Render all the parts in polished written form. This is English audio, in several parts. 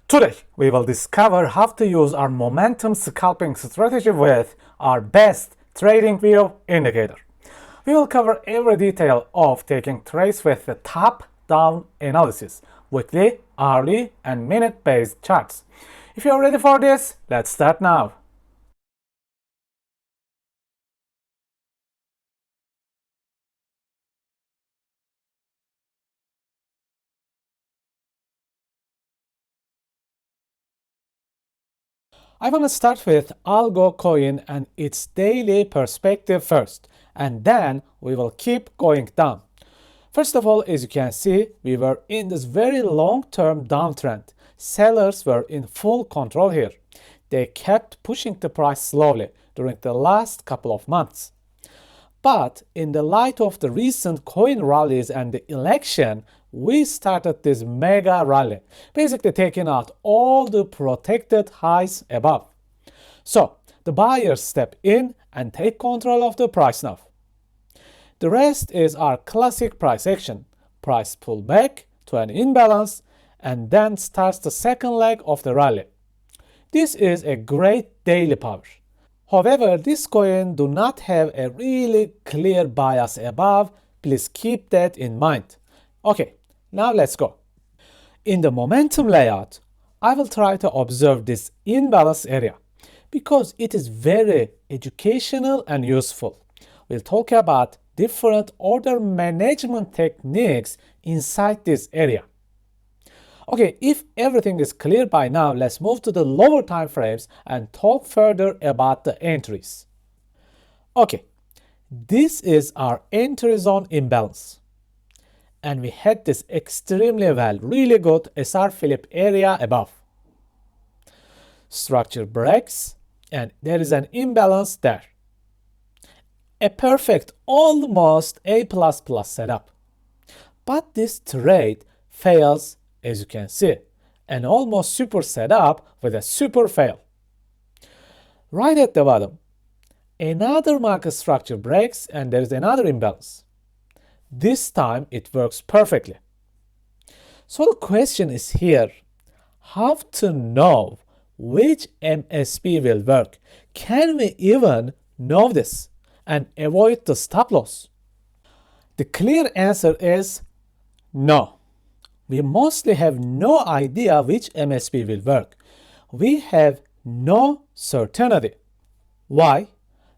Today, we will discover how to use our momentum scalping strategy with our best trading view indicator. We will cover every detail of taking trades with the top-down analysis, weekly, hourly, and minute-based charts. If you are ready for this, let's start now. I want to start with Algo coin and its daily perspective first, and then we will keep going down. First of all, as you can see, we were in this very long-term downtrend. Sellers were in full control here. They kept pushing the price slowly during the last couple of months. But in the light of the recent coin rallies and the election, we started this mega rally, basically taking out all the protected highs above. So the buyers step in and take control of the price now. The rest is our classic price action. Price pull back to an imbalance and then starts the second leg of the rally. This is a great daily power. However, this coin do not have a really clear bias above. Please keep that in mind. Okay, now let's go. In the momentum layout, I will try to observe this imbalance area because it is very educational and useful. We'll talk about different order management techniques inside this area. Okay, if everything is clear by now, let's move to the lower time frames and talk further about the entries. Okay, this is our entry zone imbalance. And we had this extremely really good SR Philip area above. Structure breaks and there is an imbalance there. A perfect, almost A++ setup. But this trade fails, as you can see, an almost super setup with a super fail. Right at the bottom, another market structure breaks and there is another imbalance. This time it works perfectly. So the question is here, how to know which MSP will work? Can we even know this and avoid the stop loss? The clear answer is no. We mostly have no idea which MSP will work. We have no certainty. Why?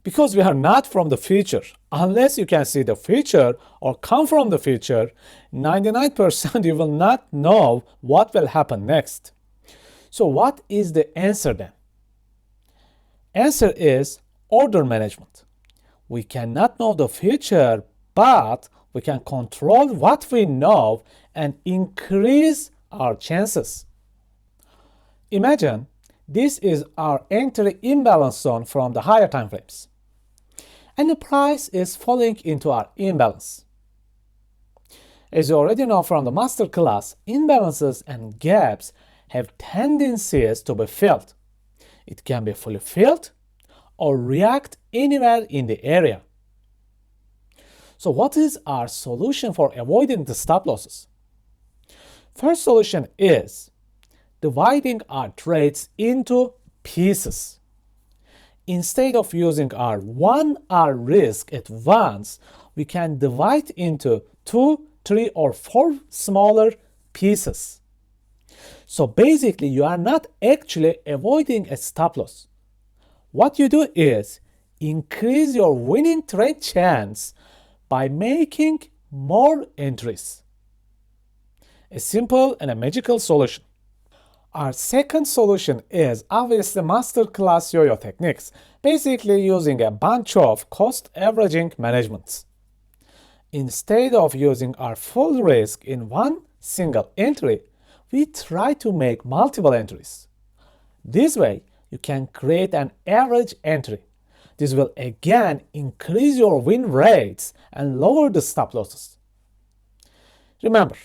Because we are not from the future. Unless you can see the future or come from the future, 99% you will not know what will happen next. So what is the answer then? Answer is order management. We cannot know the future, but we can control what we know and increase our chances. Imagine this is our entry imbalance zone from the higher time frames. And the price is falling into our imbalance. As you already know from the masterclass, imbalances and gaps have tendencies to be filled. It can be fully filled or react anywhere in the area. So what is our solution for avoiding the stop losses? First solution is dividing our trades into pieces. Instead of using our 1 hour risk at once, we can divide into 2, 3, or 4 smaller pieces. So basically, you are not actually avoiding a stop loss. What you do is increase your winning trade chance by making more entries. A simple and a magical solution. Our second solution is obviously masterclass yo-yo techniques, basically using a bunch of cost averaging managements. Instead of using our full risk in one single entry, we try to make multiple entries. This way, you can create an average entry. This will again increase your win rates and lower the stop losses. Remember,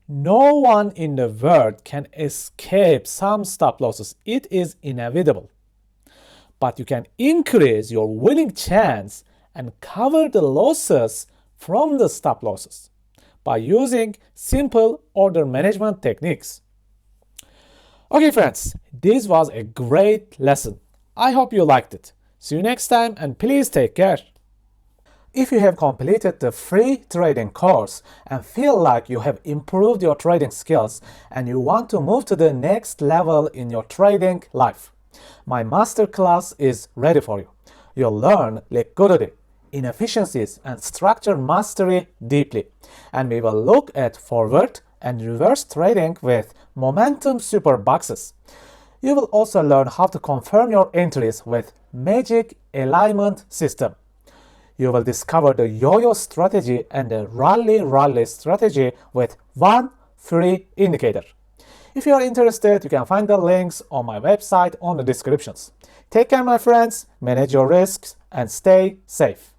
no one in the world can escape some stop losses. It is inevitable. But you can increase your winning chance and cover the losses from the stop losses by using simple order management techniques. Okay friends, this was a great lesson. I hope you liked it. See you next time and please take care. If you have completed the free trading course and feel like you have improved your trading skills and you want to move to the next level in your trading life, my masterclass is ready for you. You'll learn liquidity, inefficiencies, and structure mastery deeply. And we will look at forward and reverse trading with momentum super boxes. You will also learn how to confirm your entries with magic alignment system. You will discover the yo-yo strategy and the rally strategy with one free indicator. If you are interested, you can find the links on my website on the descriptions. Take care, my friends, manage your risks, and stay safe.